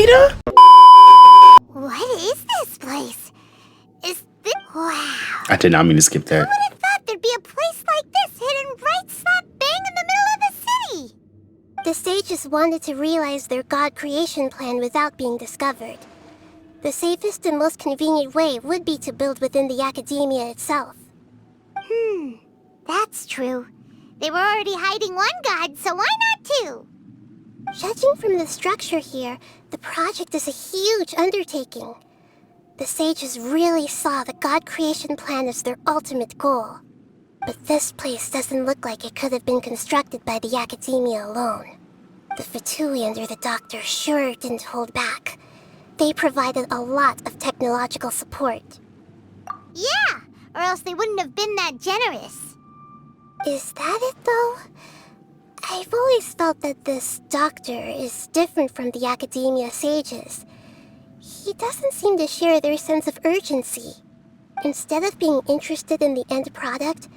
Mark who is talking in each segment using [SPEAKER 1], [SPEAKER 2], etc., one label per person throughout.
[SPEAKER 1] Ada?
[SPEAKER 2] What is this place? Is this... Wow.
[SPEAKER 1] I did not mean to skip that.
[SPEAKER 2] Who would have thought there'd be a place like this hidden right slap bang in the middle of the city? The sages wanted to realize their god creation plan without being discovered. The safest and most convenient way would be to build within the academia itself. That's true. They were already hiding one god, so why not two? Judging from the structure here, the project is a huge undertaking. The sages really saw the god creation plan as their ultimate goal. But this place doesn't look like it could have been constructed by the academia alone. The Fatui under the doctor sure didn't hold back. They provided a lot of technological support. Yeah, or else they wouldn't have been that generous. Is that it, though? I've always felt that this doctor is different from the academia sages. He doesn't seem to share their sense of urgency. Instead of being interested in the end product,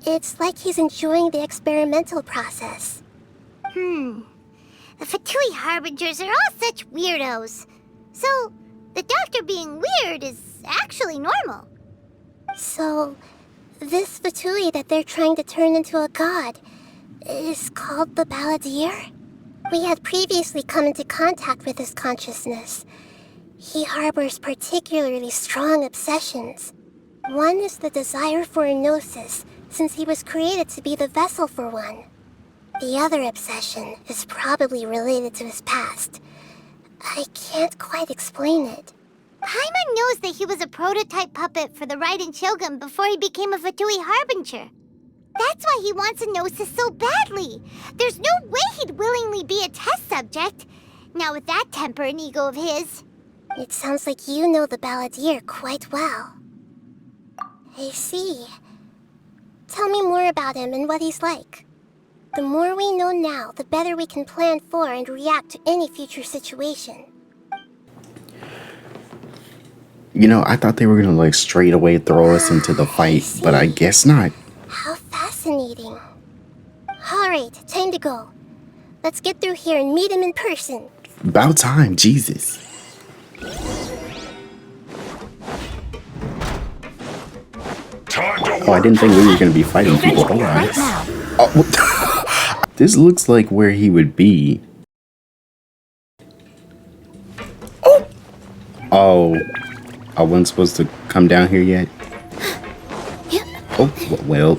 [SPEAKER 2] it's like he's enjoying the experimental process. The Fatui Harbingers are all such weirdos. So, the doctor being weird is actually normal. So, this Fatui that they're trying to turn into a god is called the Balladeer? We had previously come into contact with his consciousness. He harbors particularly strong obsessions. One is the desire for a gnosis, since he was created to be the vessel for one. The other obsession is probably related to his past. I can't quite explain it. Paimon knows that he was a prototype puppet for the Raiden Shogun before he became a Fatui Harbinger. That's why he wants a gnosis so badly. There's no way he'd willingly be a test subject. Now with that temper and ego of his. It sounds like you know the Balladeer quite well. I see. Tell me more about him and what he's like. The more we know now, the better we can plan for and react to any future situation.
[SPEAKER 1] You know, I thought they were gonna like straight away throw us into the fight, but I guess not.
[SPEAKER 2] How fascinating. Alright, time to go. Let's get through here and meet him in person.
[SPEAKER 1] About time, Jesus. Oh, I didn't think we were gonna be fighting people. Hold on. Oh, this looks like where he would be. Oh, I wasn't supposed to come down here yet. Oh, well.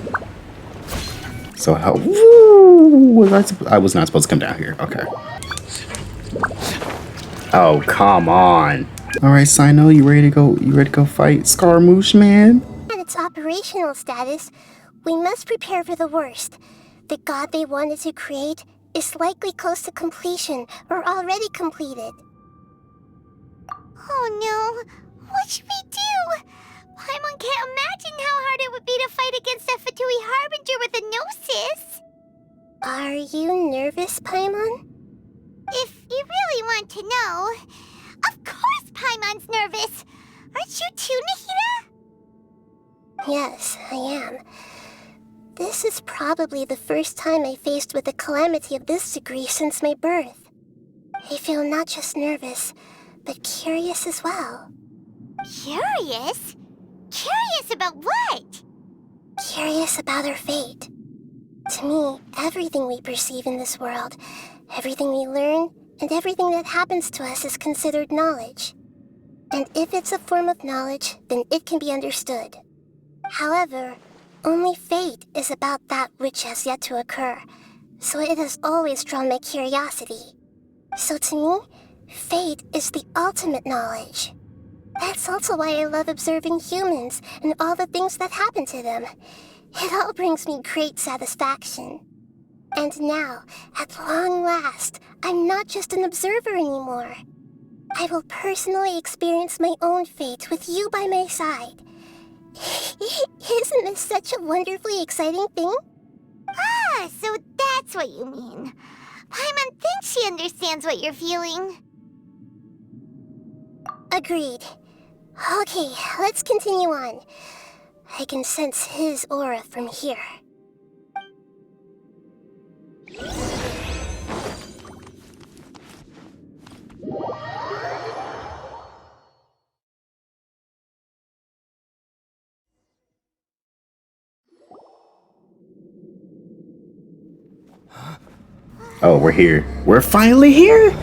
[SPEAKER 1] So how? Woo, I was not supposed to come down here. Okay. Oh, come on. All right, Sino, you ready to go? You ready to go fight SCARAMOUCHE, man?
[SPEAKER 2] At its operational status, we must prepare for the worst. The god they wanted to create is likely close to completion or already completed. Oh no, what should we do? Paimon can't imagine how hard it would be to fight against a Fatui Harbinger with a gnosis. Are you nervous, Paimon? If you really want to know, of course Paimon's nervous. Aren't you too, Nahida? Yes, I am. This is probably the first time I faced with a calamity of this degree since my birth. I feel not just nervous, but curious as well. Curious? Curious about what? Curious about our fate. To me, everything we perceive in this world, everything we learn, and everything that happens to us is considered knowledge. And if it's a form of knowledge, then it can be understood. However, only fate is about that which has yet to occur, so it has always drawn my curiosity. So to me, fate is the ultimate knowledge. That's also why I love observing humans and all the things that happen to them. It all brings me great satisfaction. And now, at long last, I'm not just an observer anymore. I will personally experience my own fate with you by my side. Isn't this such a wonderfully exciting thing? Ah, so that's what you mean. Paimon thinks she understands what you're feeling. Agreed. Okay, let's continue on. I can sense his aura from here.
[SPEAKER 1] Oh, we're here. We're finally here.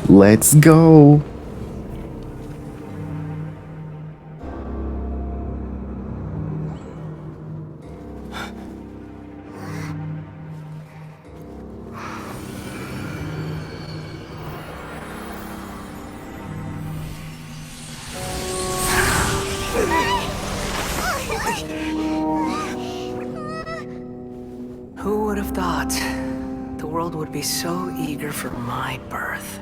[SPEAKER 1] Let's go.
[SPEAKER 3] Who would have thought the world would be so eager for my birth?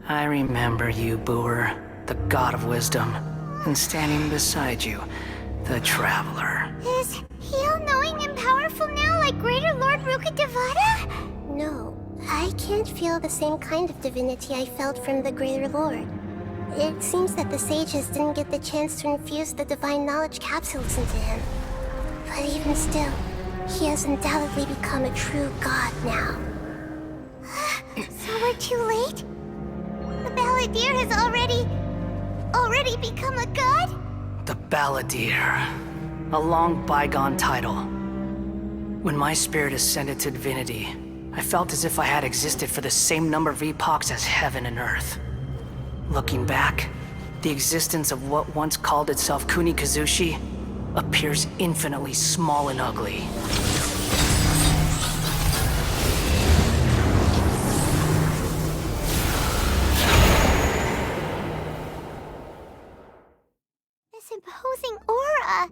[SPEAKER 3] I remember you, Booer, the god of wisdom, and standing beside you, the traveler.
[SPEAKER 2] Is he all-knowing and powerful now like Greater Lord Rukkhadevata? No, I can't feel the same kind of divinity I felt from the Greater Lord. It seems that the sages didn't get the chance to infuse the divine knowledge capsules into him. But even still, he has undoubtedly become a true god now. So we're too late? The Balladeer has already become a god?
[SPEAKER 3] The Balladeer. A long bygone title. When my spirit ascended to divinity, I felt as if I had existed for the same number of epochs as heaven and earth. Looking back, the existence of what once called itself Kunikazushi appears infinitely small and ugly.
[SPEAKER 2] This imposing aura,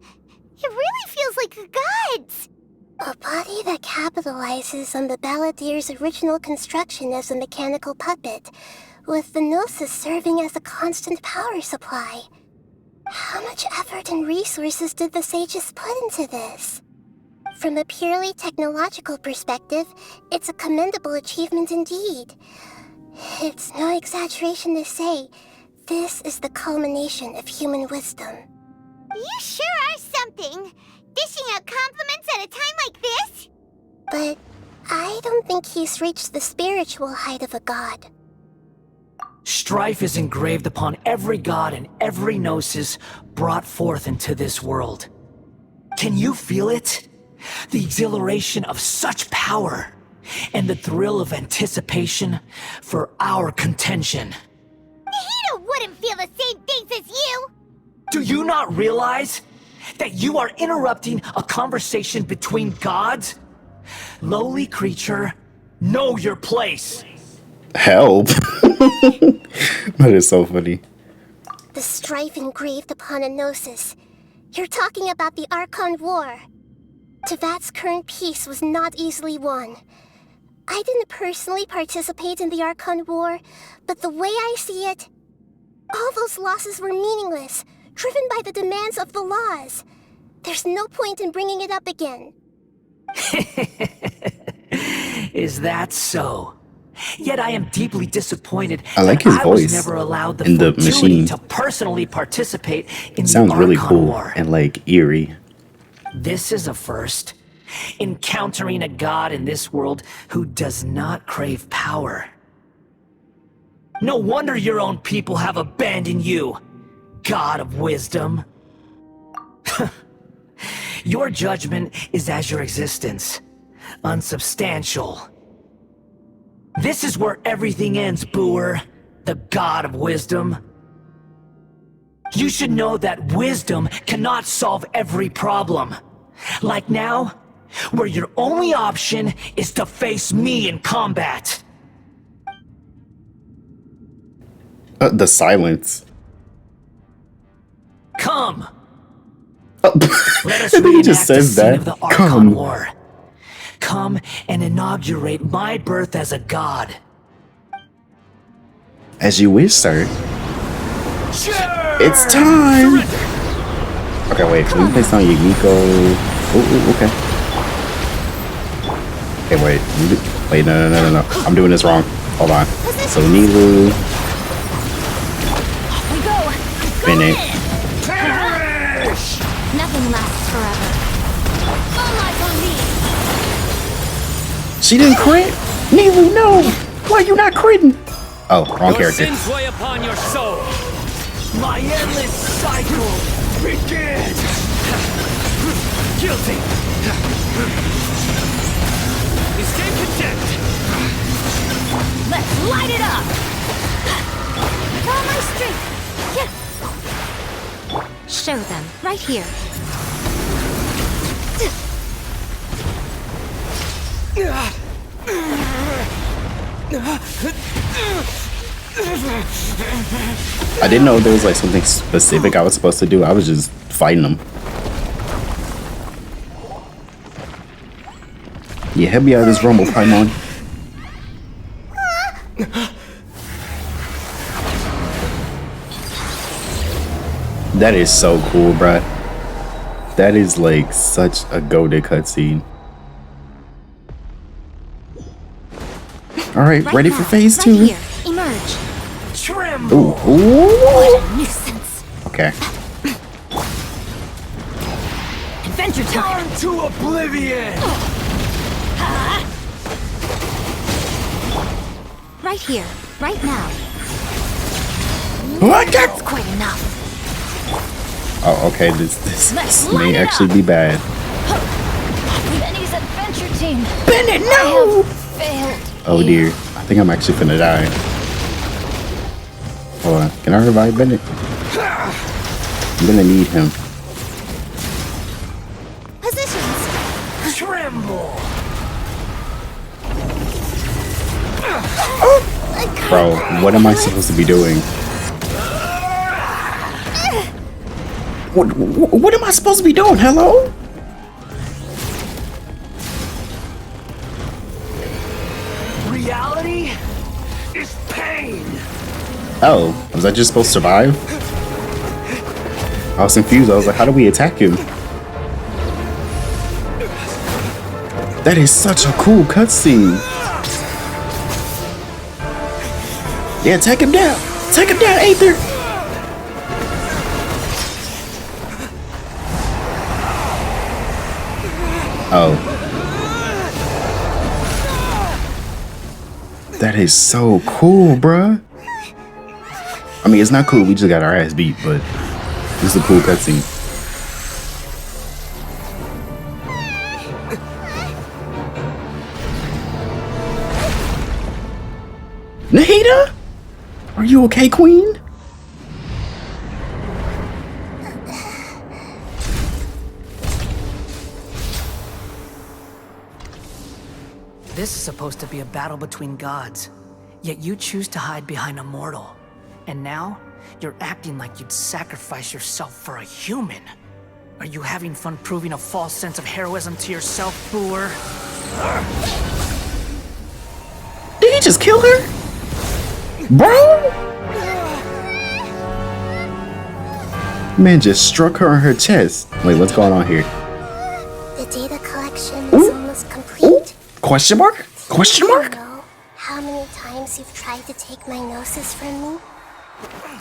[SPEAKER 2] it really feels like the gods! A body that capitalizes on the Balladeer's original construction as a mechanical puppet, with the Gnosis serving as a constant power supply. How much effort and resources did the sages put into this? From a purely technological perspective, it's a commendable achievement indeed. It's no exaggeration to say, this is the culmination of human wisdom. You sure are something! Dishing out compliments at a time like this? But I don't think he's reached the spiritual height of a god.
[SPEAKER 3] Strife is engraved upon every god and every gnosis brought forth into this world. Can you feel it? The exhilaration of such power, and the thrill of anticipation for our contention.
[SPEAKER 2] Nahida wouldn't feel the same things as you!
[SPEAKER 3] Do you not realize that you are interrupting a conversation between gods? Lowly creature, know your place.
[SPEAKER 1] Help. That is so funny.
[SPEAKER 2] The strife engraved upon a gnosis. You're talking about the Archon War. Tevat's current peace was not easily won. I didn't personally participate in the Archon War, but the way I see it, all those losses were meaningless, driven by the demands of the laws. There's no point in bringing it up again.
[SPEAKER 3] Is that so? Yet I am deeply disappointed
[SPEAKER 1] I like
[SPEAKER 3] that
[SPEAKER 1] his
[SPEAKER 3] I
[SPEAKER 1] voice
[SPEAKER 3] was never allowed the
[SPEAKER 1] in the
[SPEAKER 3] fortuity
[SPEAKER 1] machine.
[SPEAKER 3] to personally participate in
[SPEAKER 1] It sounds
[SPEAKER 3] the
[SPEAKER 1] really
[SPEAKER 3] Archon
[SPEAKER 1] cool
[SPEAKER 3] War.
[SPEAKER 1] and like eerie.
[SPEAKER 3] This is a first. Encountering a god in this world who does not crave power. No wonder your own people have abandoned you, god of wisdom. Your judgment is as your existence, unsubstantial. This is where everything ends, Booer, the god of wisdom. You should know that wisdom cannot solve every problem. Like now, where your only option is to face me in combat.
[SPEAKER 1] The silence.
[SPEAKER 3] Come!
[SPEAKER 1] Oh.
[SPEAKER 3] Let us
[SPEAKER 1] And then he
[SPEAKER 3] reenact
[SPEAKER 1] just
[SPEAKER 3] the
[SPEAKER 1] says
[SPEAKER 3] scene
[SPEAKER 1] that.
[SPEAKER 3] of the Archon
[SPEAKER 1] Come.
[SPEAKER 3] War. Come and inaugurate my birth as a god.
[SPEAKER 1] As you wish, sir.
[SPEAKER 3] Sure!
[SPEAKER 1] It's time! Okay, wait. Can we play some Yagiko? Oh, okay. Okay, wait. Wait, no. I'm doing this wrong. Hold on. So, Nilu.
[SPEAKER 2] We go!
[SPEAKER 1] Finish.
[SPEAKER 2] Nothing lasts forever. All eyes on me!
[SPEAKER 1] She didn't crit? Nilu, no! Why you not critting? Oh, wrong
[SPEAKER 4] Your
[SPEAKER 1] character.
[SPEAKER 4] sins weigh upon your soul.
[SPEAKER 3] My endless cycle begins! Guilty! Escape content! Let's light it up!
[SPEAKER 2] Follow my strength. Yeah. Show them right here.
[SPEAKER 1] I didn't know there was like something specific I was supposed to do. I was just fighting them. Yeah, help me out of this rumble, Paimon. That is so cool, bruh. That is like such a goated cutscene. All right, ready for phase 2?
[SPEAKER 2] Right here. Emerge.
[SPEAKER 3] Tremble!
[SPEAKER 1] Ooh, ooh.
[SPEAKER 2] What a nuisance.
[SPEAKER 1] Okay.
[SPEAKER 2] Adventure time.
[SPEAKER 3] Turn to oblivion!
[SPEAKER 2] Right here. Right now.
[SPEAKER 1] What?
[SPEAKER 2] That's quite enough.
[SPEAKER 1] Oh, okay. This may actually be bad.
[SPEAKER 2] Benny's adventure team.
[SPEAKER 1] Bennett, no!
[SPEAKER 2] Failed.
[SPEAKER 1] Oh dear. I think I'm actually finna die. Hold on. Can I revive Bennett? I'm gonna need him.
[SPEAKER 2] Positions.
[SPEAKER 3] Tremble!
[SPEAKER 1] Bro, what am I supposed to be doing? What am I supposed to be doing? Hello?
[SPEAKER 3] Reality is pain!
[SPEAKER 1] Oh, was I just supposed to survive? I was confused. I was like, how do we attack him? That is such a cool cutscene. Yeah, take him down. Take him down, Aether. Oh. That is so cool, bruh. I mean, it's not cool. We just got our ass beat, but this is a cool cutscene. Nahida? Are you okay, Queen?
[SPEAKER 3] This is supposed to be a battle between gods, yet you choose to hide behind a mortal. And now, you're acting like you'd sacrifice yourself for a human. Are you having fun proving a false sense of heroism to yourself, Boor?
[SPEAKER 1] Did he just kill her? Bro? Man just struck her in her chest. Wait, what's going on here?
[SPEAKER 2] The data collection is almost complete.
[SPEAKER 1] Question mark? Question
[SPEAKER 2] Do you
[SPEAKER 1] mark?
[SPEAKER 2] know how many times you've tried to take my gnosis from me?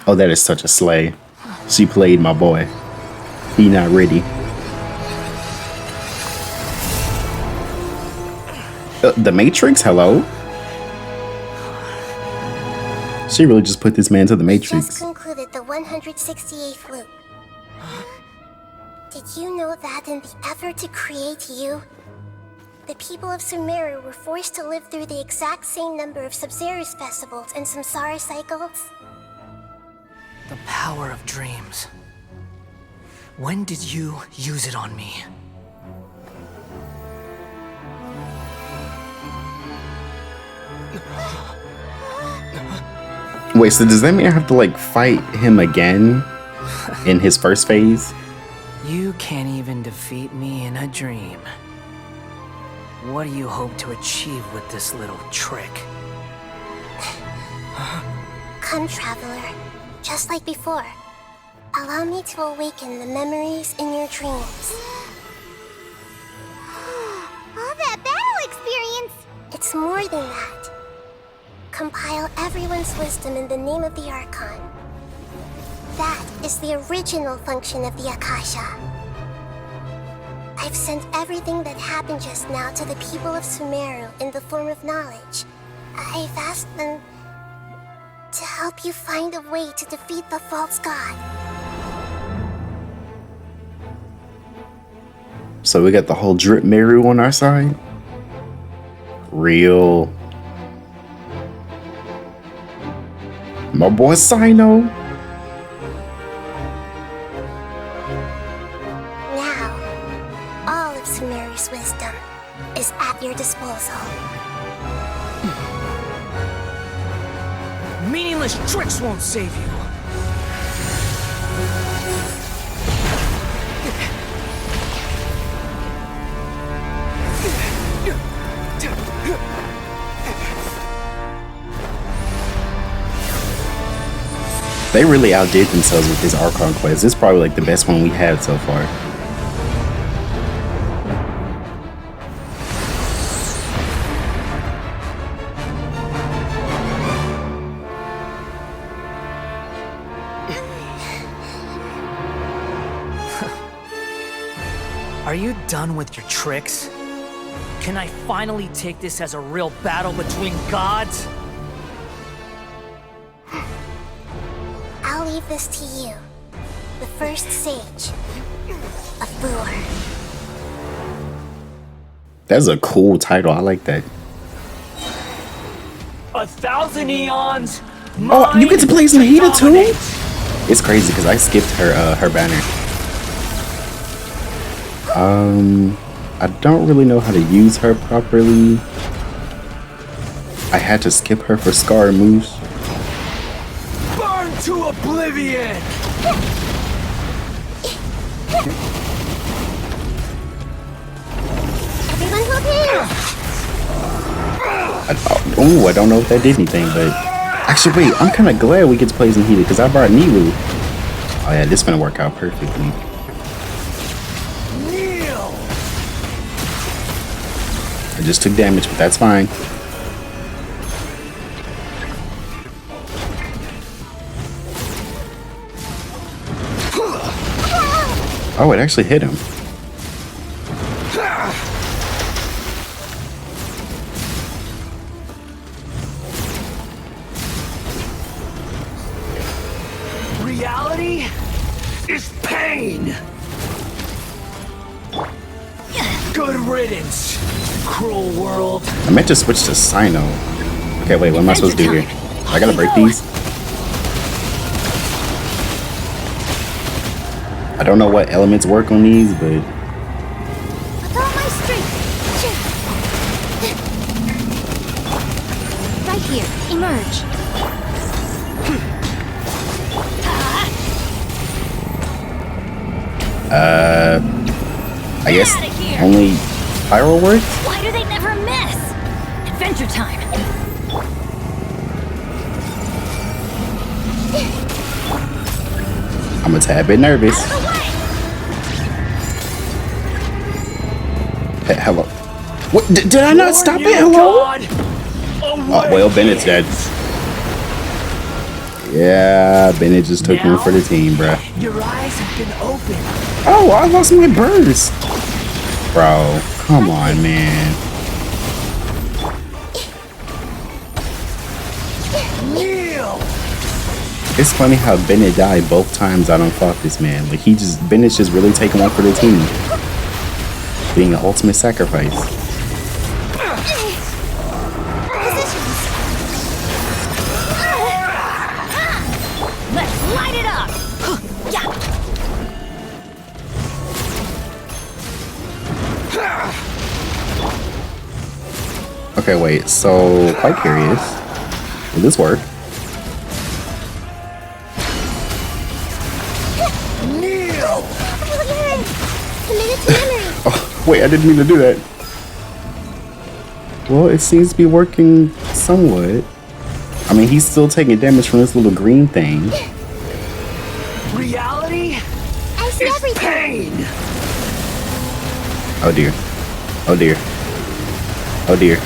[SPEAKER 1] Oh, that is such a slay. She played my boy. He not ready. The Matrix? Hello? She really just put this man to the
[SPEAKER 2] Just
[SPEAKER 1] Matrix.
[SPEAKER 2] concluded the 168th loop. Did you know that in the effort to create you, the people of Sumeru were forced to live through the exact same number of Sub-Zerus festivals and samsara cycles?
[SPEAKER 3] The power of dreams. When did you use it on me?
[SPEAKER 1] Wait, so does that mean I have to like fight him again in his first phase?
[SPEAKER 3] You can't even defeat me in a dream. What do you hope to achieve with this little trick?
[SPEAKER 2] Come, Traveler. Just like before. Allow me to awaken the memories in your dreams. All that battle experience! It's more than that. Compile everyone's wisdom in the name of the Archon. That is the original function of the Akasha. I've sent everything that happened just now to the people of Sumeru in the form of knowledge. I've asked them to help you find a way to defeat the false god.
[SPEAKER 1] So we got the whole Drip Meru on our side? real. My boy Sino.
[SPEAKER 2] Now, all of Sumeri's wisdom is at your disposal.
[SPEAKER 3] Meaningless tricks won't save you.
[SPEAKER 1] They really outdid themselves with this Archon quest. This is probably like the best one we had so far.
[SPEAKER 3] Are you done with your tricks? Can I finally take this as a real battle between gods?
[SPEAKER 2] I'll leave this to you, the first sage of Boer.
[SPEAKER 1] That's a cool title. I like that.
[SPEAKER 3] 1,000 eons.
[SPEAKER 1] Oh, you get to play Nahida too? It's crazy because I skipped her banner. I don't really know how to use her properly. I had to skip her for SCARAMOUCHE.
[SPEAKER 3] Burn to oblivion!
[SPEAKER 2] Everyone help him!
[SPEAKER 1] I don't know if that did anything, but actually, wait, I'm kind of glad we get to play Nahida because I brought Nilu. Oh yeah, this is gonna work out perfectly. I just took damage, but that's fine. Oh, it actually hit him.
[SPEAKER 3] Reality is pain. Good riddance, cruel world.
[SPEAKER 1] I meant to switch to Sino. Okay, wait, what am I supposed to do here? I gotta break these? I don't know what elements work on these, but...
[SPEAKER 2] With all my strength! Right here, emerge.
[SPEAKER 1] I guess only Pyro works?
[SPEAKER 2] Why do they never miss? Adventure time.
[SPEAKER 1] I'm a tad bit nervous. Hey, hello. What? Did I not stop it? Hello? Oh, well, Bennett's dead. Yeah, Bennett just took one for the team, bruh.
[SPEAKER 3] Your eyes have been opened.
[SPEAKER 1] Oh, I lost my burst. Bro, come on, man.
[SPEAKER 3] Kneel.
[SPEAKER 1] It's funny how Bennett died both times I done fought this man. Like, Bennett's just really taking one for the team. Being an ultimate sacrifice.
[SPEAKER 2] Let's light it up!
[SPEAKER 1] Okay, wait, so, quite curious. Will this work? Oh, wait, I didn't mean to do that. Well, it seems to be working somewhat. I mean, he's still taking damage from this little green thing.
[SPEAKER 3] Reality
[SPEAKER 2] I see
[SPEAKER 3] is
[SPEAKER 2] everything.
[SPEAKER 3] pain.
[SPEAKER 1] Oh dear. Oh dear. Oh dear.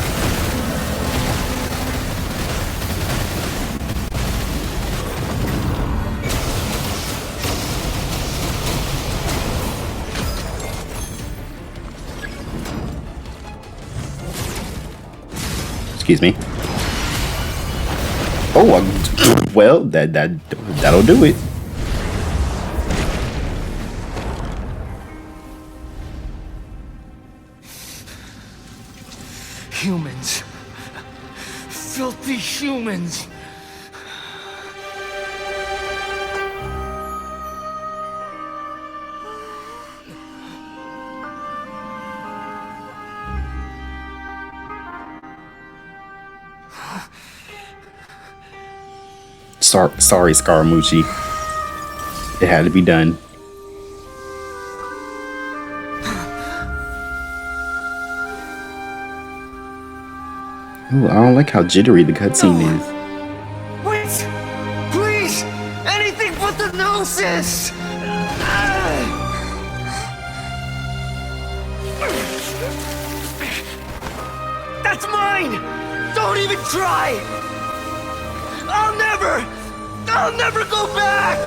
[SPEAKER 1] Excuse me. Oh, well, that'll do it.
[SPEAKER 3] Humans. Filthy humans.
[SPEAKER 1] Sorry, Scaramucci. It had to be done. Ooh, I don't like how jittery the cutscene is.
[SPEAKER 3] Wait! Please! Anything but the Gnosis! That's mine! Don't even try! I'll never go back!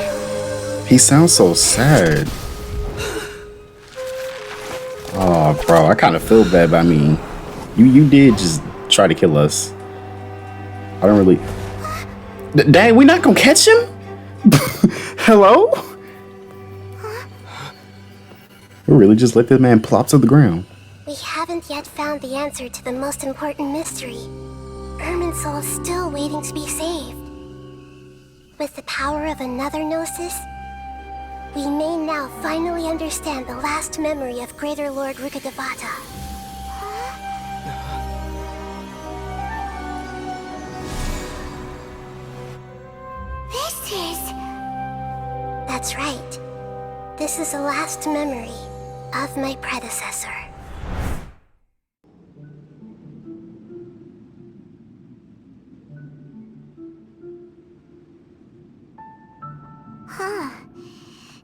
[SPEAKER 1] He sounds so sad. Oh, bro, I kind of feel bad by me. You did just try to kill us. I don't really... Dang, we not gonna catch him? Hello? We really just let this man plop to the ground.
[SPEAKER 2] We haven't yet found the answer to the most important mystery. Irminsul is still waiting to be saved. With the power of another Gnosis, we may now finally understand the last memory of Greater Lord Rukkhadevata. That's right. This is the last memory of my predecessor.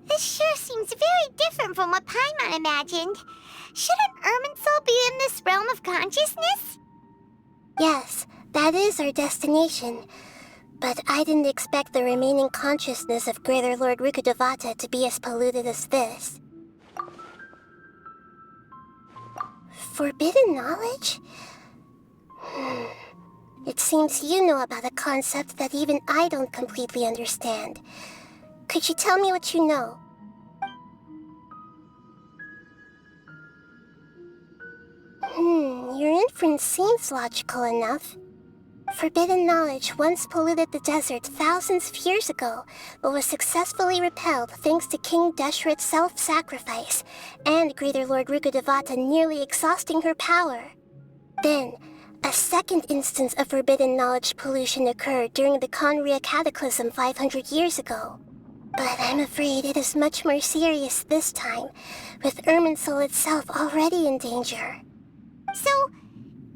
[SPEAKER 4] This sure seems very different from what Paimon imagined. Shouldn't Irminsul be in this realm of consciousness?
[SPEAKER 2] Yes, that is our destination. But I didn't expect the remaining consciousness of Greater Lord Rukkhadevata to be as polluted as this. Forbidden knowledge? It seems you know about a concept that even I don't completely understand. Could you tell me what you know? Your inference seems logical enough. Forbidden knowledge once polluted the desert thousands of years ago, but was successfully repelled thanks to King Deshret's self-sacrifice, and Greater Lord Rukkhadevata nearly exhausting her power. Then, a second instance of forbidden knowledge pollution occurred during the Conria Cataclysm 500 years ago. But I'm afraid it is much more serious this time, with Irminsul itself already in danger.
[SPEAKER 4] So,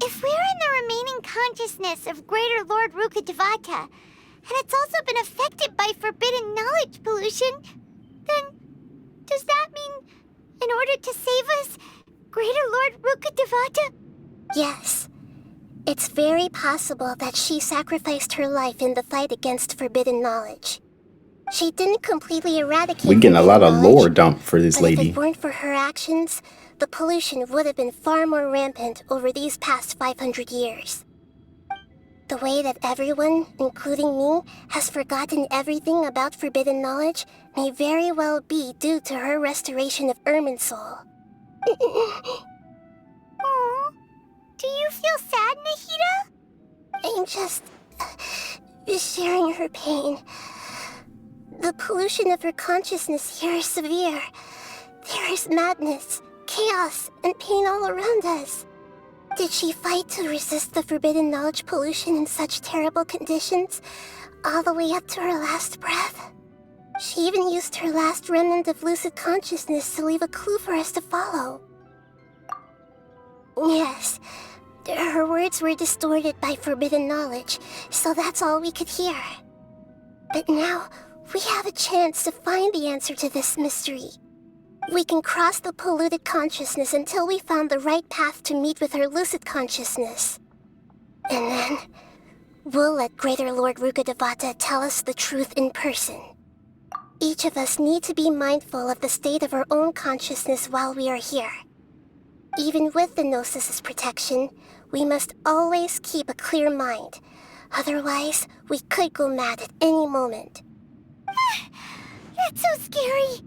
[SPEAKER 4] if we're in the remaining consciousness of Greater Lord Rukkhadevata, and it's also been affected by forbidden knowledge pollution, then does that mean, in order to save us, Greater Lord Rukkhadevata?
[SPEAKER 2] Yes. It's very possible that she sacrificed her life in the fight against forbidden knowledge. She didn't completely eradicate
[SPEAKER 1] We getting a lot of lore
[SPEAKER 2] knowledge,
[SPEAKER 1] dump for this
[SPEAKER 2] but
[SPEAKER 1] lady.
[SPEAKER 2] if it weren't for her actions, the pollution would have been far more rampant over these past 500 years. The way that everyone, including me, has forgotten everything about forbidden knowledge may very well be due to her restoration of Irminsul.
[SPEAKER 4] Aww. Do you feel sad, Nahida?
[SPEAKER 2] I'm just sharing her pain. The pollution of her consciousness here is severe. There is madness, chaos, and pain all around us. Did she fight to resist the forbidden knowledge pollution in such terrible conditions, all the way up to her last breath? She even used her last remnant of lucid consciousness to leave a clue for us to follow. Yes, her words were distorted by forbidden knowledge, so that's all we could hear. But now, we have a chance to find the answer to this mystery. We can cross the polluted consciousness until we found the right path to meet with her lucid consciousness. And then, we'll let Greater Lord Rukkhadevata tell us the truth in person. Each of us need to be mindful of the state of our own consciousness while we are here. Even with the Gnosis's protection, we must always keep a clear mind. Otherwise, we could go mad at any moment.
[SPEAKER 4] That's so scary.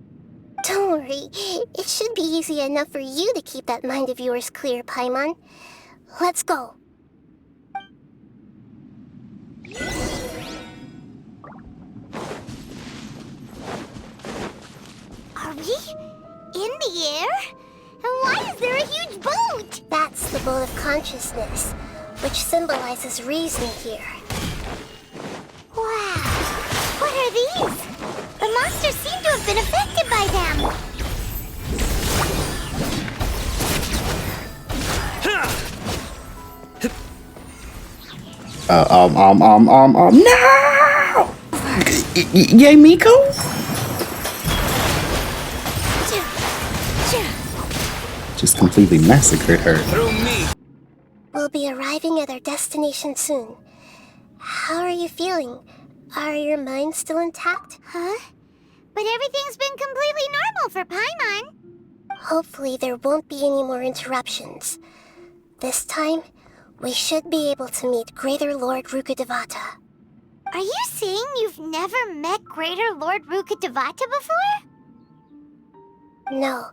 [SPEAKER 2] Don't worry, it should be easy enough for you to keep that mind of yours clear, Paimon. Let's go.
[SPEAKER 4] Are we in the air? And why is there a huge boat?
[SPEAKER 2] That's the boat of consciousness, which symbolizes reason here.
[SPEAKER 4] Wow. What are these? The monsters seem to have been affected by them.
[SPEAKER 1] No! Yay, Miko? Just completely massacred her.
[SPEAKER 2] We'll be arriving at our destination soon. How are you feeling? Are your minds still intact?
[SPEAKER 4] Huh? But everything's been completely normal for Paimon.
[SPEAKER 2] Hopefully there won't be any more interruptions. This time, we should be able to meet Greater Lord Rukkhadevata.
[SPEAKER 4] Are you saying you've never met Greater Lord Rukkhadevata before?
[SPEAKER 2] No,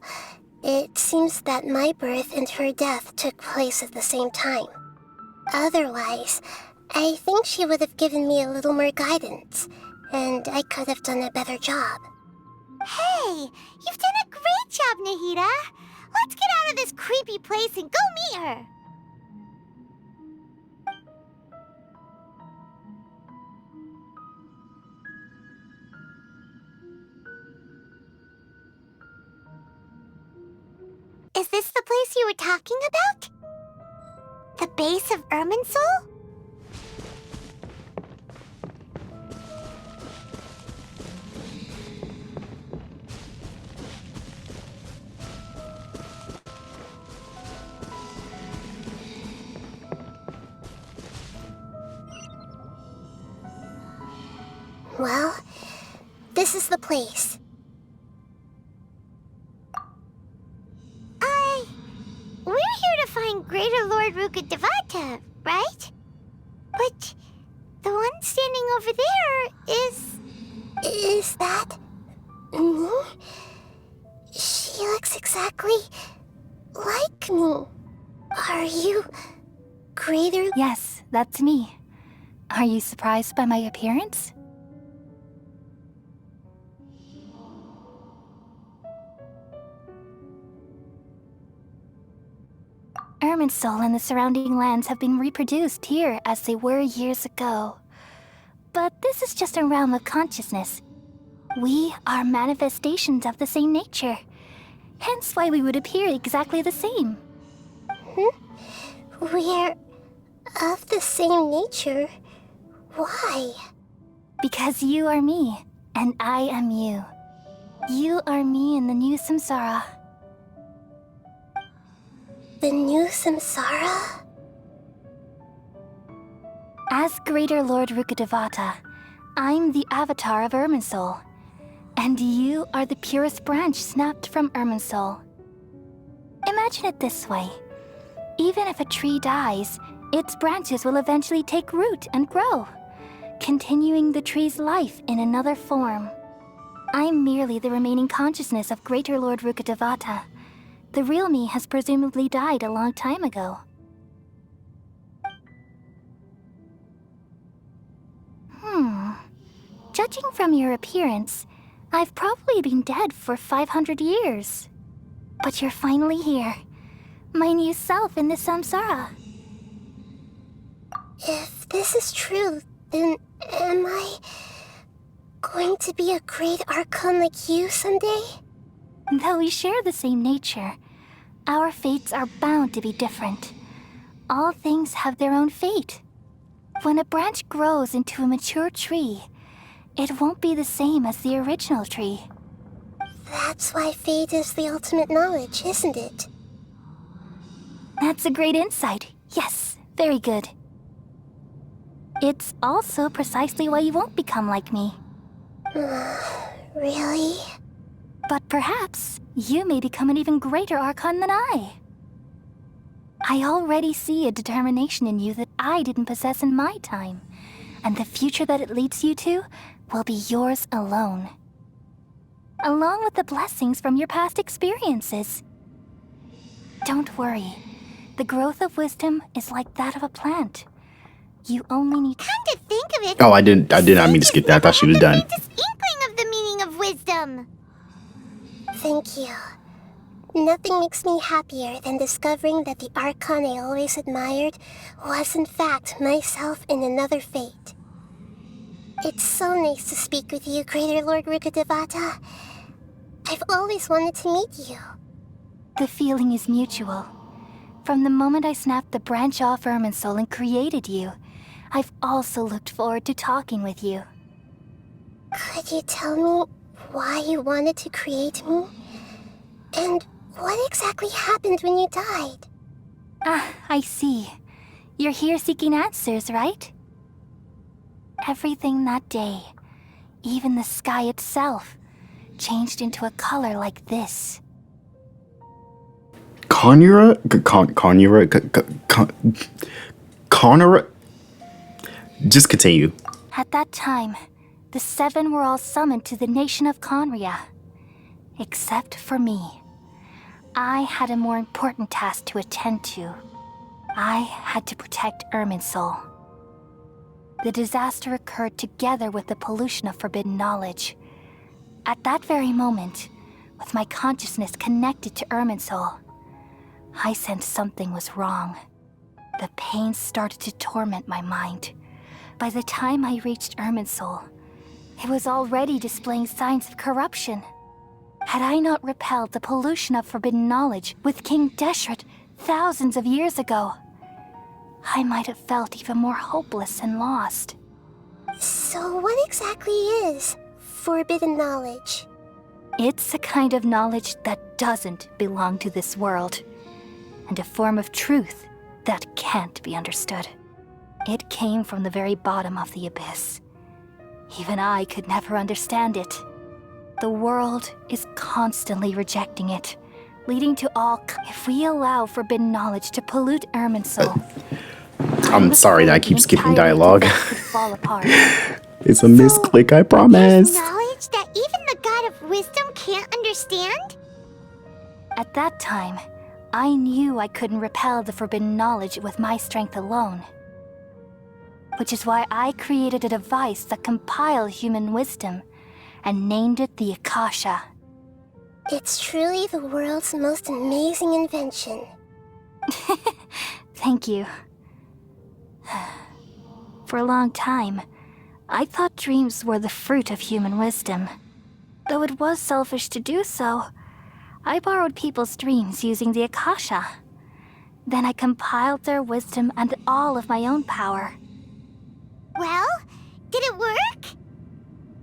[SPEAKER 2] it seems that my birth and her death took place at the same time. Otherwise, I think she would have given me a little more guidance, and I could have done a better job.
[SPEAKER 4] Hey, you've done a great job, Nahida. Let's get out of this creepy place and go meet her. Is this the place you were talking about? The base of Irminsul?
[SPEAKER 2] Well, this is the place.
[SPEAKER 4] We're here to find Greater Lord Rukkhadevata, right? But the one standing over there is...
[SPEAKER 2] Is that me? She looks exactly like me. Are you Greater?
[SPEAKER 5] Yes, that's me. Are you surprised by my appearance? Irminsul and the surrounding lands have been reproduced here as they were years ago. But this is just a realm of consciousness. We are manifestations of the same nature. Hence why we would appear exactly the same.
[SPEAKER 2] We're of the same nature. Why?
[SPEAKER 5] Because you are me, and I am you. You are me in the new samsara.
[SPEAKER 2] The new samsara?
[SPEAKER 5] As Greater Lord Rukkhadevata, I'm the avatar of Irminsul. And you are the purest branch snapped from Irminsul. Imagine it this way. Even if a tree dies, its branches will eventually take root and grow, continuing the tree's life in another form. I'm merely the remaining consciousness of Greater Lord Rukkhadevata. The real me has presumably died a long time ago. Judging from your appearance, I've probably been dead for 500 years. But you're finally here. My new self in the samsara.
[SPEAKER 2] If this is true, then am I going to be a great Archon like you someday?
[SPEAKER 5] Though we share the same nature, our fates are bound to be different. All things have their own fate. When a branch grows into a mature tree, it won't be the same as the original tree.
[SPEAKER 2] That's why fate is the ultimate knowledge, isn't it?
[SPEAKER 5] That's a great insight. Yes, very good. It's also precisely why you won't become like me.
[SPEAKER 2] Really?
[SPEAKER 5] But perhaps you may become an even greater Archon than I. I already see a determination in you that I didn't possess in my time, and the future that it leads you to will be yours alone. Along with the blessings from your past experiences. Don't worry. The growth of wisdom is like that of a plant. You only need to...
[SPEAKER 4] Come to think of it...
[SPEAKER 1] Oh, I did not mean to skip that. I thought she was done.
[SPEAKER 4] Just inkling of the meaning of wisdom.
[SPEAKER 2] Thank you. Nothing makes me happier than discovering that the Archon I always admired was in fact myself in another fate. It's so nice to speak with you, Greater Lord Rukkhadevata. I've always wanted to meet you.
[SPEAKER 5] The feeling is mutual. From the moment I snapped the branch off Irminsul and created you, I've also looked forward to talking with you.
[SPEAKER 2] Could you tell me why you wanted to create me? And what exactly happened when you died?
[SPEAKER 5] Ah, I see. You're here seeking answers, right? Everything that day, even the sky itself, changed into a color like this.
[SPEAKER 1] Conura? Just continue.
[SPEAKER 5] At that time, the 7 were all summoned to the nation of Conria. Except for me. I had a more important task to attend to. I had to protect Irminsul. The disaster occurred together with the pollution of forbidden knowledge. At that very moment, with my consciousness connected to Irminsul, I sensed something was wrong. The pain started to torment my mind. By the time I reached Irminsul, it was already displaying signs of corruption. Had I not repelled the pollution of forbidden knowledge with King Deshret thousands of years ago, I might have felt even more hopeless and lost.
[SPEAKER 2] So what exactly is forbidden knowledge?
[SPEAKER 5] It's a kind of knowledge that doesn't belong to this world, and a form of truth that can't be understood. It came from the very bottom of the abyss. Even I could never understand it. The world is constantly rejecting it, leading to all... If we allow forbidden knowledge to pollute Irminsul...
[SPEAKER 1] I'm sorry that I keep skipping dialogue.
[SPEAKER 5] Could fall apart.
[SPEAKER 1] It's a misclick, I promise.
[SPEAKER 4] There's knowledge that even the God of wisdom can't understand?
[SPEAKER 5] At that time, I knew I couldn't repel the forbidden knowledge with my strength alone. Which is why I created a device that compiled human wisdom and named it the Akasha.
[SPEAKER 2] It's truly the world's most amazing invention.
[SPEAKER 5] Thank you. For a long time, I thought dreams were the fruit of human wisdom. Though it was selfish to do so, I borrowed people's dreams using the Akasha. Then I compiled their wisdom and all of my own power.
[SPEAKER 4] Well, did it work?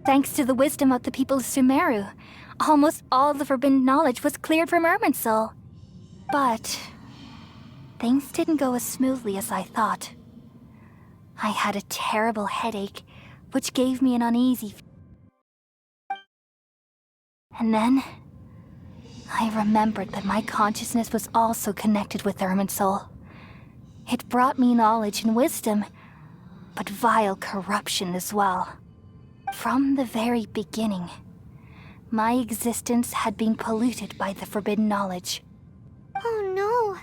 [SPEAKER 5] Thanks to the wisdom of the people of Sumeru, almost all the forbidden knowledge was cleared from Irminsul. But things didn't go as smoothly as I thought. I had a terrible headache, which gave me an uneasy... And then, I remembered that my consciousness was also connected with Irminsul. It brought me knowledge and wisdom, but vile corruption as well. From the very beginning, my existence had been polluted by the forbidden knowledge.
[SPEAKER 4] Oh no.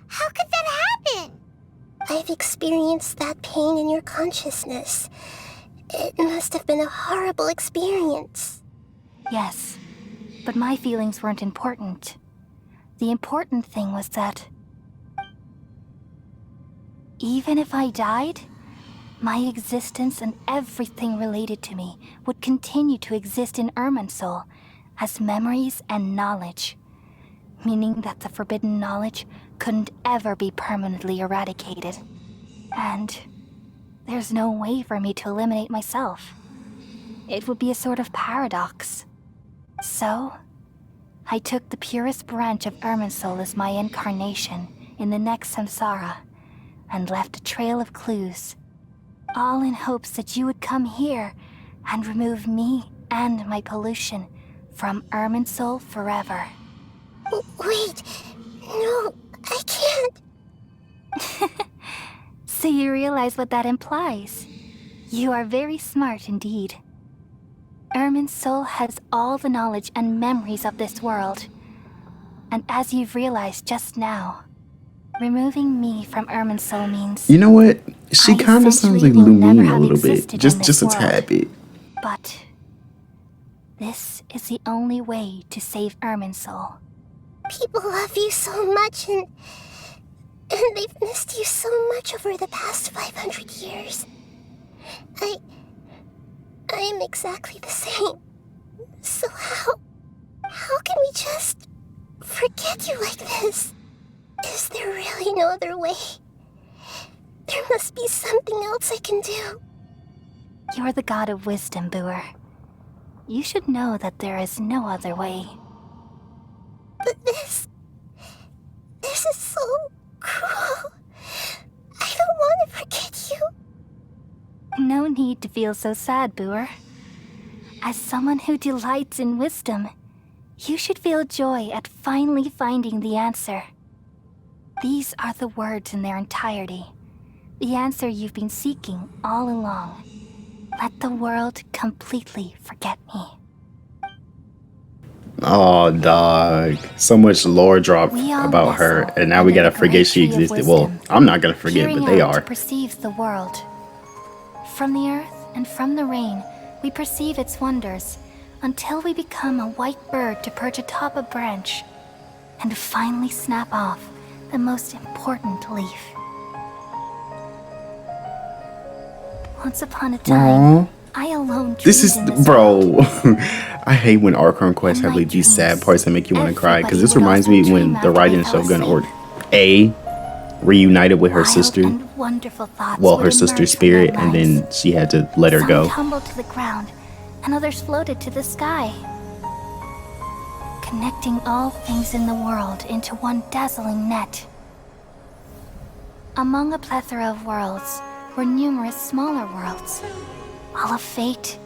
[SPEAKER 4] How could that happen?
[SPEAKER 2] I've experienced that pain in your consciousness. It must have been a horrible experience.
[SPEAKER 5] Yes, but my feelings weren't important. The important thing was that even if I died, my existence and everything related to me would continue to exist in Irminsul as memories and knowledge, meaning that the forbidden knowledge couldn't ever be permanently eradicated. And there's no way for me to eliminate myself. It would be a sort of paradox. So, I took the purest branch of Irminsul as my incarnation in the next samsara and left a trail of clues, all in hopes that you would come here and remove me and my pollution from Irminsul forever.
[SPEAKER 2] Wait, no, I can't.
[SPEAKER 5] So you realize what that implies. You are very smart indeed. Irminsul has all the knowledge and memories of this world. And as you've realized just now, Removing me from Irminsul means
[SPEAKER 1] You know what? She
[SPEAKER 5] I
[SPEAKER 1] kind of sounds
[SPEAKER 5] essentially
[SPEAKER 1] like
[SPEAKER 5] will never
[SPEAKER 1] Lumine a
[SPEAKER 5] have
[SPEAKER 1] little bit.
[SPEAKER 5] existed in
[SPEAKER 1] Just
[SPEAKER 5] this
[SPEAKER 1] a
[SPEAKER 5] world.
[SPEAKER 1] tad bit.
[SPEAKER 5] But this is the only way to save Irminsul.
[SPEAKER 2] People love you so much, and they've missed you so much over the past 500 years. I am exactly the same. So how can we just forget you like this? Is there really no other way? There must be something else I can do.
[SPEAKER 5] You're the god of wisdom, Booer. You should know that there is no other way.
[SPEAKER 2] But this is so cruel. I don't want to forget you.
[SPEAKER 5] No need to feel so sad, Booer. As someone who delights in wisdom, you should feel joy at finally finding the answer. These are the words in their entirety. The answer you've been seeking all along. Let the world completely forget me.
[SPEAKER 1] Oh, dog. So much lore drop
[SPEAKER 5] We all
[SPEAKER 1] about her,
[SPEAKER 5] nestle
[SPEAKER 1] and now we
[SPEAKER 5] under
[SPEAKER 1] gotta
[SPEAKER 5] the
[SPEAKER 1] forget
[SPEAKER 5] great
[SPEAKER 1] she
[SPEAKER 5] tree of
[SPEAKER 1] existed. Well,
[SPEAKER 5] wisdom,
[SPEAKER 1] I'm not gonna forget,
[SPEAKER 5] peering
[SPEAKER 1] but they
[SPEAKER 5] out
[SPEAKER 1] are.
[SPEAKER 5] to perceive the world. From the earth and from the rain, we perceive its wonders, until we become a white bird to perch atop a branch, and finally snap off the most important leaf. Once upon a time,
[SPEAKER 1] Aww.
[SPEAKER 5] I alone
[SPEAKER 1] This is,
[SPEAKER 5] dreamed in this
[SPEAKER 1] bro.
[SPEAKER 5] world.
[SPEAKER 1] I hate when Archon quests
[SPEAKER 5] In
[SPEAKER 1] have
[SPEAKER 5] my
[SPEAKER 1] like these sad
[SPEAKER 5] dreams,
[SPEAKER 1] parts that make you want to cry. Because this
[SPEAKER 5] everybody would
[SPEAKER 1] reminds me
[SPEAKER 5] often
[SPEAKER 1] when
[SPEAKER 5] dream
[SPEAKER 1] the
[SPEAKER 5] after
[SPEAKER 1] Raiden
[SPEAKER 5] they fell
[SPEAKER 1] Shogun or
[SPEAKER 5] asleep.
[SPEAKER 1] A reunited with her
[SPEAKER 5] Wild
[SPEAKER 1] sister.
[SPEAKER 5] and wonderful thoughts
[SPEAKER 1] Well,
[SPEAKER 5] would
[SPEAKER 1] her
[SPEAKER 5] emerge
[SPEAKER 1] sister's
[SPEAKER 5] from their
[SPEAKER 1] spirit, and
[SPEAKER 5] minds.
[SPEAKER 1] then she had to let her
[SPEAKER 5] Some
[SPEAKER 1] go.
[SPEAKER 5] tumbled to the ground, and others floated to the sky, connecting all things in the world into one dazzling net. Among a plethora of worlds were numerous smaller worlds, all of fate,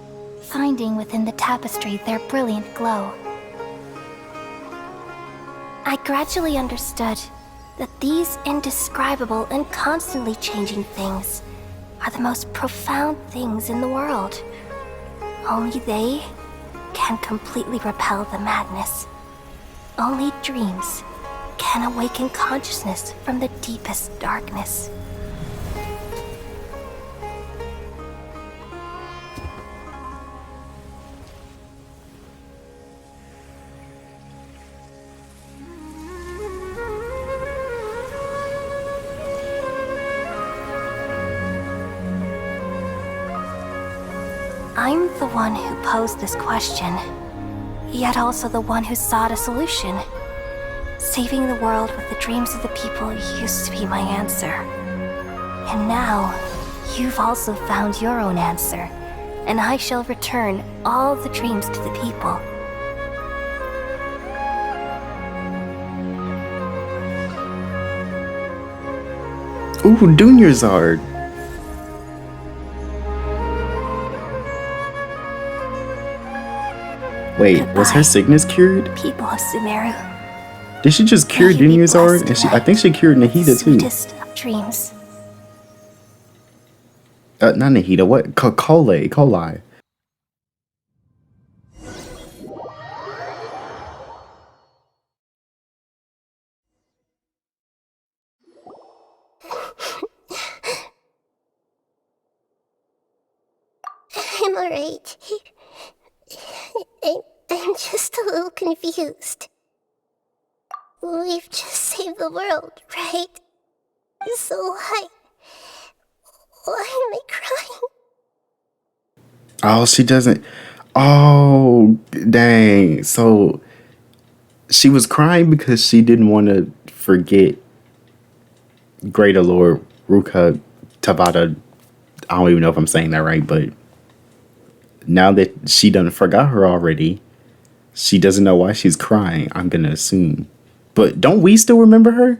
[SPEAKER 5] finding within the tapestry their brilliant glow. I gradually understood that these indescribable and constantly changing things are the most profound things in the world. Only they can completely repel the madness. Only dreams can awaken consciousness from the deepest darkness. I'm the one who posed this question, yet also the one who sought a solution. Saving the world with the dreams of the people used to be my answer. And now, you've also found your own answer, and I shall return all the dreams to the people.
[SPEAKER 1] Ooh, Dunyarzad. Wait, was her
[SPEAKER 5] Goodbye.
[SPEAKER 1] sickness cured?
[SPEAKER 5] People of Sumeru,
[SPEAKER 1] Did she just cure
[SPEAKER 5] May you be
[SPEAKER 1] Dunyarzad?
[SPEAKER 5] blessed
[SPEAKER 1] And I think she cured Nahida too.
[SPEAKER 5] sweetest of dreams.
[SPEAKER 1] Not Nahida, what? Kolai.
[SPEAKER 2] I'm alright. I'm just a little confused. We've just saved the world, right? So why am I crying?
[SPEAKER 1] Oh, she doesn't. Oh, dang. So she was crying because she didn't want to forget Greater Lord Ruka Tabata. I don't even know if I'm saying that right, but now that she done forgot her already, she doesn't know why she's crying, I'm gonna assume. But don't we still remember her?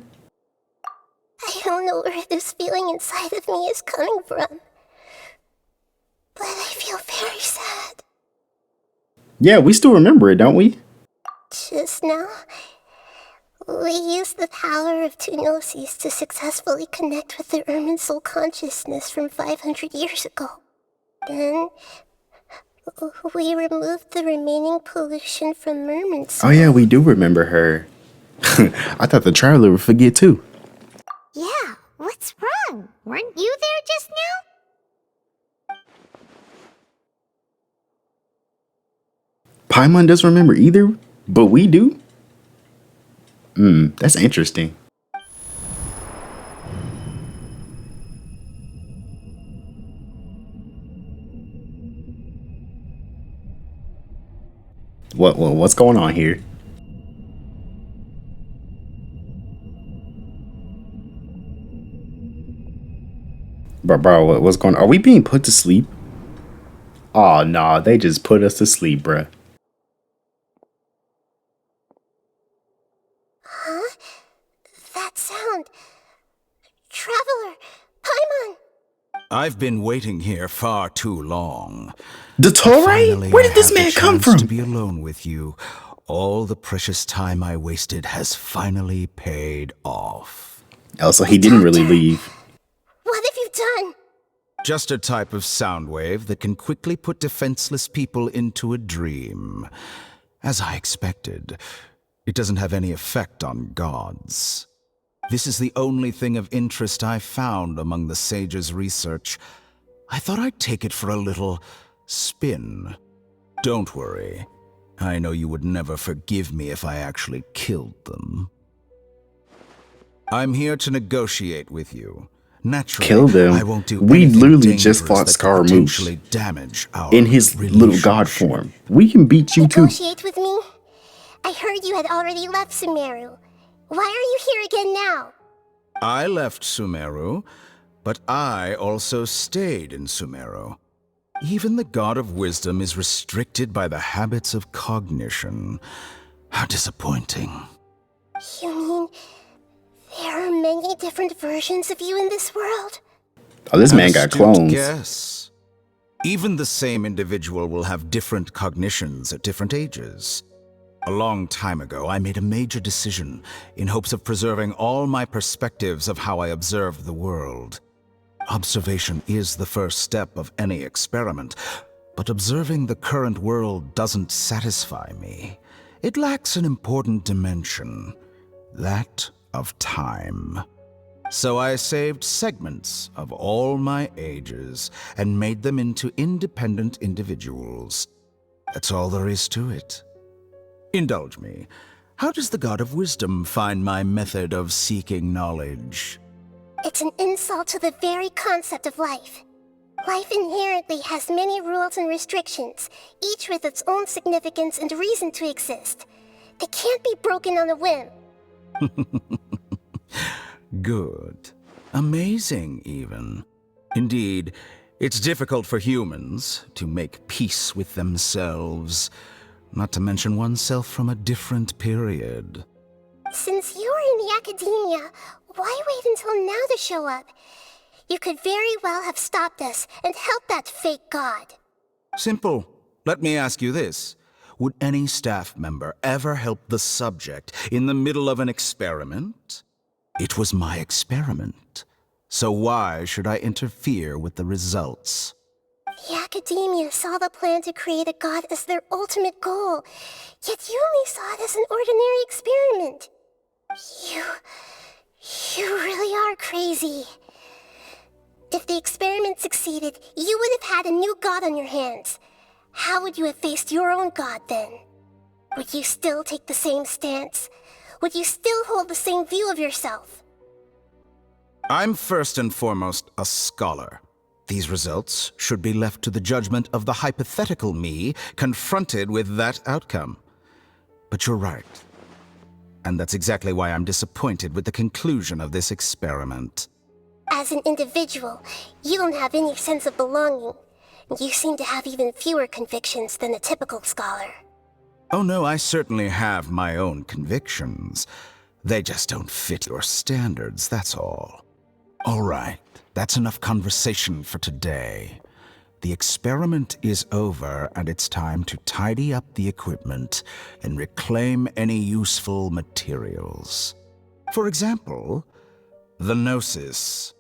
[SPEAKER 2] I don't know where this feeling inside of me is coming from. But I feel very sad.
[SPEAKER 1] Yeah, we still remember it, don't we?
[SPEAKER 2] Just now, we used the power of two gnosis to successfully connect with the Irminsul consciousness from 500 years ago. Then, we removed the remaining pollution from Irminsul.
[SPEAKER 1] Oh yeah, we do remember her. I thought the traveler would forget too.
[SPEAKER 4] What's wrong? Weren't you there just now?
[SPEAKER 1] Paimon doesn't remember either, but we do. That's interesting. What's going on here? Bro, what's going on? Are we being put to sleep? Oh, nah, they just put us to sleep, bruh.
[SPEAKER 2] Huh? That sound. Traveler! Paimon!
[SPEAKER 6] I've been waiting here far too long.
[SPEAKER 1] The Torah?
[SPEAKER 6] Finally,
[SPEAKER 1] Where
[SPEAKER 6] I
[SPEAKER 1] did this
[SPEAKER 6] have the
[SPEAKER 1] man come
[SPEAKER 6] chance
[SPEAKER 1] from?
[SPEAKER 6] to be alone with you. All the precious time I wasted has finally paid off.
[SPEAKER 1] Also, he didn't really leave.
[SPEAKER 2] What have you done?
[SPEAKER 6] Just a type of sound wave that can quickly put defenseless people into a dream. As I expected, it doesn't have any effect on gods. This is the only thing of interest I found among the sage's research. I thought I'd take it for a little spin. Don't worry. I know you would never forgive me if I actually killed them. I'm here to negotiate with you. Naturally,
[SPEAKER 1] Kill them.
[SPEAKER 6] I won't do
[SPEAKER 1] We
[SPEAKER 6] anything
[SPEAKER 1] literally just
[SPEAKER 6] dangerous
[SPEAKER 1] fought
[SPEAKER 6] that could
[SPEAKER 1] SCARAMOUCHE
[SPEAKER 6] potentially damage our
[SPEAKER 1] in his little god
[SPEAKER 6] relationship.
[SPEAKER 1] form. We can beat you too.
[SPEAKER 2] Negotiate with me? I heard you had already left Sumeru. Why are you here again now?
[SPEAKER 6] I left Sumeru, but I also stayed in Sumeru. Even the god of wisdom is restricted by the habits of cognition. How disappointing.
[SPEAKER 2] You mean there are many different versions of you in this world?
[SPEAKER 1] Oh, this man got
[SPEAKER 6] Astute
[SPEAKER 1] clones.
[SPEAKER 6] guess. Even the same individual will have different cognitions at different ages. A long time ago, I made a major decision in hopes of preserving all my perspectives of how I observed the world. Observation is the first step of any experiment, but observing the current world doesn't satisfy me. It lacks an important dimension, that of time. So I saved segments of all my ages and made them into independent individuals. That's all there is to it. Indulge me. How does the God of Wisdom find my method of seeking knowledge?
[SPEAKER 2] It's an insult to the very concept of life. Life inherently has many rules and restrictions, each with its own significance and reason to exist. They can't be broken on a whim.
[SPEAKER 6] Good. Amazing, even. Indeed, it's difficult for humans to make peace with themselves, not to mention oneself from a different period.
[SPEAKER 2] Since you are in the academia, why wait until now to show up? You could very well have stopped us and helped that fake god.
[SPEAKER 6] Simple. Let me ask you this. Would any staff member ever help the subject in the middle of an experiment? It was my experiment. So why should I interfere with the results?
[SPEAKER 2] The academia saw the plan to create a god as their ultimate goal, yet you only saw it as an ordinary experiment. You really are crazy. If the experiment succeeded, you would have had a new god on your hands. How would you have faced your own god then? Would you still take the same stance? Would you still hold the same view of yourself?
[SPEAKER 6] I'm first and foremost a scholar. These results should be left to the judgment of the hypothetical me confronted with that outcome. But you're right. And that's exactly why I'm disappointed with the conclusion of this experiment.
[SPEAKER 2] As an individual, you don't have any sense of belonging. You seem to have even fewer convictions than a typical scholar.
[SPEAKER 6] Oh no, I certainly have my own convictions. They just don't fit your standards, that's all. All right, that's enough conversation for today. The experiment is over, and it's time to tidy up the equipment and reclaim any useful materials. For example, the Gnosis.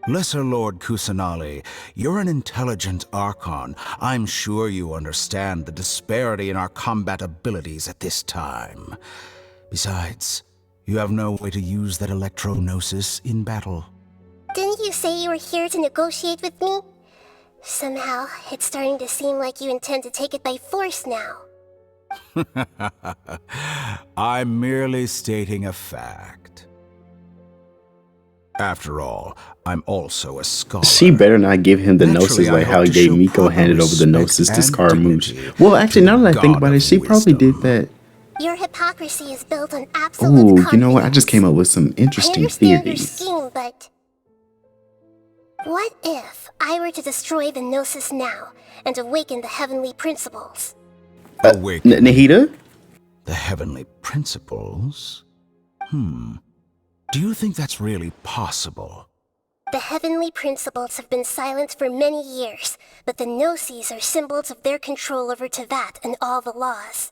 [SPEAKER 6] Lesser Lord Kusanali, you're an intelligent Archon. I'm sure you understand the disparity in our combat abilities at this time. Besides, You have no way to use that electro-gnosis in battle.
[SPEAKER 2] Didn't you say you were here to negotiate with me? Somehow, it's starting to seem like you intend to take it by force now.
[SPEAKER 6] I'm merely stating a fact. After all, I'm also a scholar.
[SPEAKER 1] She better not give him the
[SPEAKER 6] Naturally,
[SPEAKER 1] gnosis
[SPEAKER 6] I
[SPEAKER 1] like
[SPEAKER 6] hope
[SPEAKER 1] how he
[SPEAKER 6] to
[SPEAKER 1] gave
[SPEAKER 6] show
[SPEAKER 1] Miko
[SPEAKER 6] proper
[SPEAKER 1] handed over the
[SPEAKER 6] respect
[SPEAKER 1] gnosis to
[SPEAKER 6] and
[SPEAKER 1] SCARAMOUCHE.
[SPEAKER 6] dignity
[SPEAKER 1] Well, actually, now that I think
[SPEAKER 6] God
[SPEAKER 1] about it,
[SPEAKER 6] of
[SPEAKER 1] she probably did
[SPEAKER 6] wisdom.
[SPEAKER 1] that.
[SPEAKER 2] Your hypocrisy is built on absolute
[SPEAKER 1] Ooh,
[SPEAKER 2] confidence.
[SPEAKER 1] you know what? I just came up with some
[SPEAKER 2] I
[SPEAKER 1] interesting
[SPEAKER 2] understand your
[SPEAKER 1] theories.
[SPEAKER 2] scheme, but... what if I were to destroy the Gnosis now and awaken the heavenly principles?
[SPEAKER 6] Awake
[SPEAKER 1] Nahida?
[SPEAKER 6] the heavenly principles? Do you think that's really possible?
[SPEAKER 2] The heavenly principles have been silent for many years, but the Gnosis are symbols of their control over Tevat and all the laws.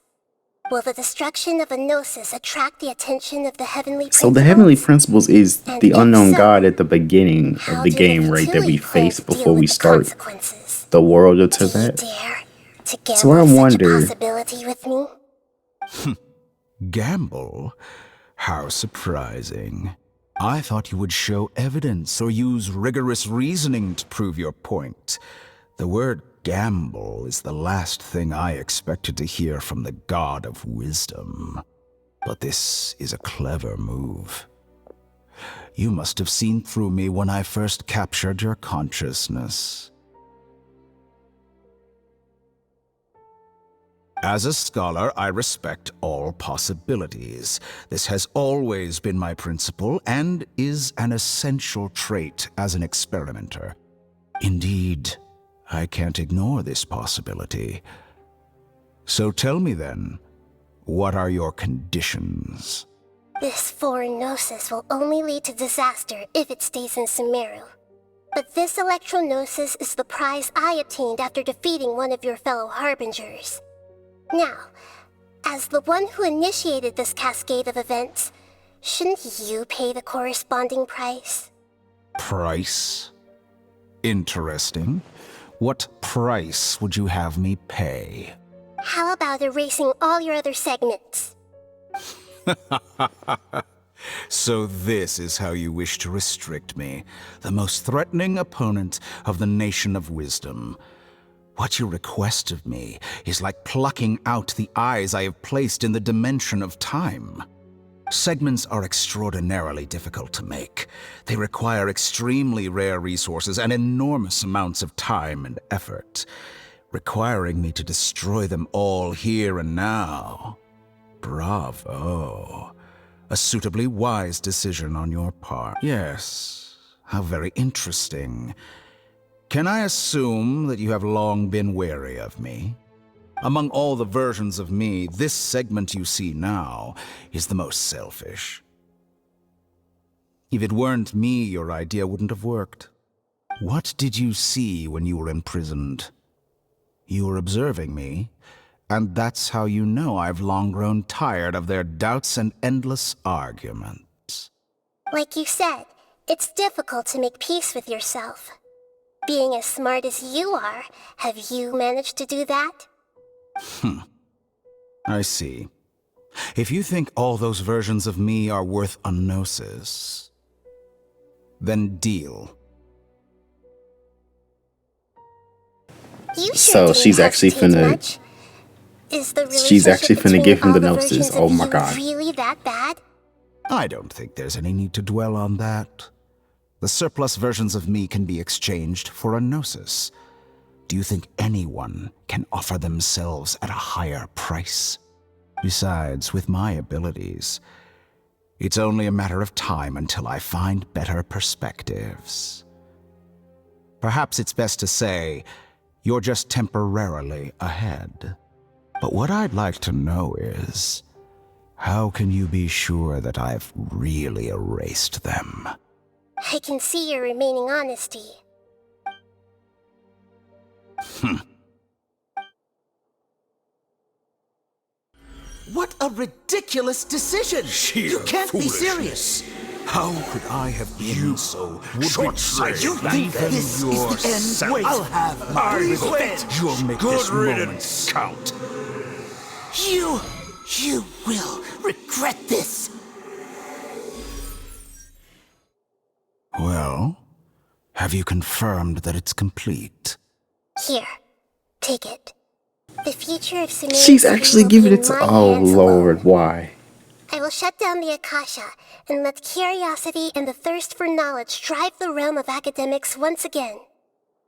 [SPEAKER 2] Will the destruction of a Gnosis attract the attention of the heavenly principles?
[SPEAKER 1] So the heavenly principles is
[SPEAKER 2] And
[SPEAKER 1] the
[SPEAKER 2] if
[SPEAKER 1] unknown
[SPEAKER 2] so,
[SPEAKER 1] god at the beginning
[SPEAKER 2] how
[SPEAKER 1] of the
[SPEAKER 2] do
[SPEAKER 1] game, right? That we
[SPEAKER 2] Fatui plan
[SPEAKER 1] face
[SPEAKER 2] to deal
[SPEAKER 1] before we
[SPEAKER 2] with the
[SPEAKER 1] start
[SPEAKER 2] consequences?
[SPEAKER 1] the world of
[SPEAKER 2] Do you
[SPEAKER 1] Tevat.
[SPEAKER 2] dare to gamble
[SPEAKER 1] So I
[SPEAKER 2] such
[SPEAKER 1] wonder-
[SPEAKER 2] a possibility with me?
[SPEAKER 6] Gamble? How surprising. I thought you would show evidence or use rigorous reasoning to prove your point. The word gamble is the last thing I expected to hear from the god of wisdom. But this is a clever move. You must have seen through me when I first captured your consciousness. As a scholar, I respect all possibilities. This has always been my principle and is an essential trait as an experimenter. Indeed, I can't ignore this possibility. So tell me then, what are your conditions?
[SPEAKER 2] This foreign Gnosis will only lead to disaster if it stays in Sumeru. But this Electro-Gnosis is the prize I obtained after defeating one of your fellow Harbingers. Now, as the one who initiated this cascade of events, shouldn't you pay the corresponding price?
[SPEAKER 6] Price? Interesting. What price would you have me pay?
[SPEAKER 2] How about erasing all your other segments?
[SPEAKER 6] So this is how you wish to restrict me, the most threatening opponent of the Nation of Wisdom. What you request of me is like plucking out the eyes I have placed in the dimension of time. Segments are extraordinarily difficult to make. They require extremely rare resources and enormous amounts of time and effort, requiring me to destroy them all here and now. Bravo. A suitably wise decision on your part. Yes, how very interesting. Can I assume that you have long been wary of me? Among all the versions of me, this segment you see now is the most selfish. If it weren't me, your idea wouldn't have worked. What did you see when you were imprisoned? You were observing me, and that's how you know I've long grown tired of their doubts and endless arguments.
[SPEAKER 2] Like you said, it's difficult to make peace with yourself. Being as smart as you are, have you managed to do that?
[SPEAKER 6] I see. If you think all those versions of me are worth a gnosis, then deal.
[SPEAKER 2] You
[SPEAKER 1] So
[SPEAKER 2] sure
[SPEAKER 1] she's
[SPEAKER 2] didn't
[SPEAKER 1] actually
[SPEAKER 2] hesitate
[SPEAKER 1] finna-
[SPEAKER 2] much. Is the
[SPEAKER 1] She's actually
[SPEAKER 2] relationship
[SPEAKER 1] finna give him
[SPEAKER 2] between
[SPEAKER 1] the
[SPEAKER 2] all
[SPEAKER 1] gnosis.
[SPEAKER 2] versions
[SPEAKER 1] Oh
[SPEAKER 2] of
[SPEAKER 1] my
[SPEAKER 2] you
[SPEAKER 1] god.
[SPEAKER 2] really that bad?
[SPEAKER 6] I don't think there's any need to dwell on that. The surplus versions of me can be exchanged for a gnosis. Do you think anyone can offer themselves at a higher price? Besides, with my abilities, it's only a matter of time until I find better perspectives. Perhaps it's best to say, you're just temporarily ahead. But what I'd like to know is, how can you be sure that I've really erased them?
[SPEAKER 2] I can see your remaining honesty.
[SPEAKER 3] What a ridiculous decision! You can't be serious!
[SPEAKER 6] How could I have been so short-sighted?
[SPEAKER 3] You think this is the end? Wait, I'll have my revenge!
[SPEAKER 6] You'll make this moment count.
[SPEAKER 3] You will regret this!
[SPEAKER 6] Have you confirmed that it's complete?
[SPEAKER 2] Here, take it. The future of Sumeru
[SPEAKER 1] She's actually
[SPEAKER 2] will
[SPEAKER 1] giving
[SPEAKER 2] be
[SPEAKER 1] it
[SPEAKER 2] in
[SPEAKER 1] to.
[SPEAKER 2] my
[SPEAKER 1] Oh
[SPEAKER 2] hands
[SPEAKER 1] Lord,
[SPEAKER 2] alone.
[SPEAKER 1] why?
[SPEAKER 2] I will shut down the Akasha and let curiosity and the thirst for knowledge drive the realm of academics once again.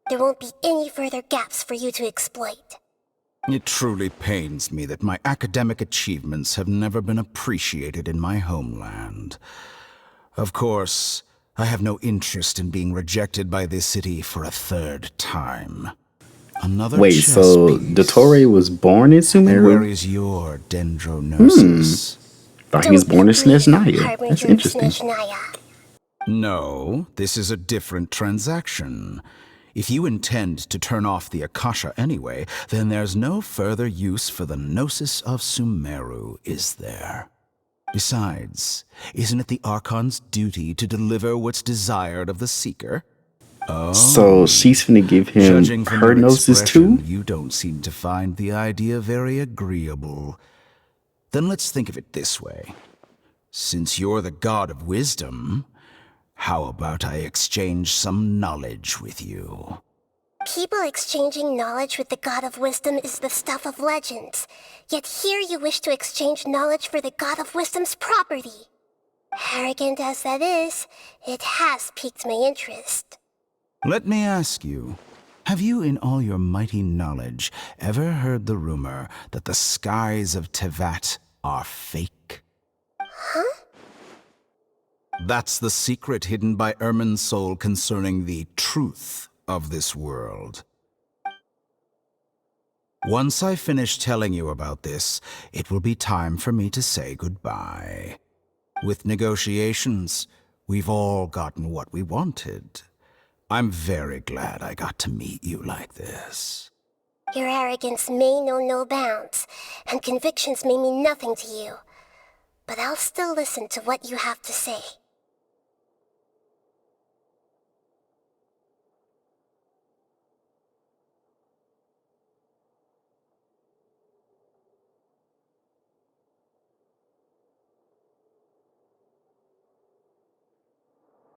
[SPEAKER 2] There won't be any further gaps for you to exploit.
[SPEAKER 6] It truly pains me that my academic achievements have never been appreciated in my homeland. Of course, I have no interest in being rejected by this city for a third time. Another
[SPEAKER 1] Wait,
[SPEAKER 6] chess
[SPEAKER 1] so
[SPEAKER 6] piece.
[SPEAKER 1] Dottore was born in
[SPEAKER 6] And where
[SPEAKER 1] Sumeru?
[SPEAKER 6] is your dendronosis?
[SPEAKER 1] Thought he was
[SPEAKER 2] Don't
[SPEAKER 1] born in
[SPEAKER 2] put me,
[SPEAKER 1] Snezhnaya. That's
[SPEAKER 2] Harbinger of
[SPEAKER 1] interesting.
[SPEAKER 2] Snezhnaya.
[SPEAKER 6] No, this is a different transaction. If you intend to turn off the Akasha anyway, then there's no further use for the Gnosis of Sumeru, is there? Besides, isn't it the Archon's duty to deliver what's desired of the Seeker?
[SPEAKER 1] So she's finna give him
[SPEAKER 6] Judging from
[SPEAKER 1] her
[SPEAKER 6] your
[SPEAKER 1] gnosis
[SPEAKER 6] expression,
[SPEAKER 1] too?
[SPEAKER 6] you don't seem to find the idea very agreeable. Then let's think of it this way. Since you're the god of wisdom, how about I exchange some knowledge with you?
[SPEAKER 2] People exchanging knowledge with the God of Wisdom is the stuff of legends. Yet here you wish to exchange knowledge for the God of Wisdom's property. Arrogant as that is, it has piqued my interest.
[SPEAKER 6] Let me ask you, have you in all your mighty knowledge ever heard the rumor that the skies of Tevat are fake?
[SPEAKER 2] Huh?
[SPEAKER 6] That's the secret hidden by Irminsul concerning the truth of this world. Once I finish telling you about this, it will be time for me to say goodbye. With negotiations, we've all gotten what we wanted. I'm very glad I got to meet you like this.
[SPEAKER 2] Your arrogance may know no bounds, and convictions may mean nothing to you. But I'll still listen to what you have to say.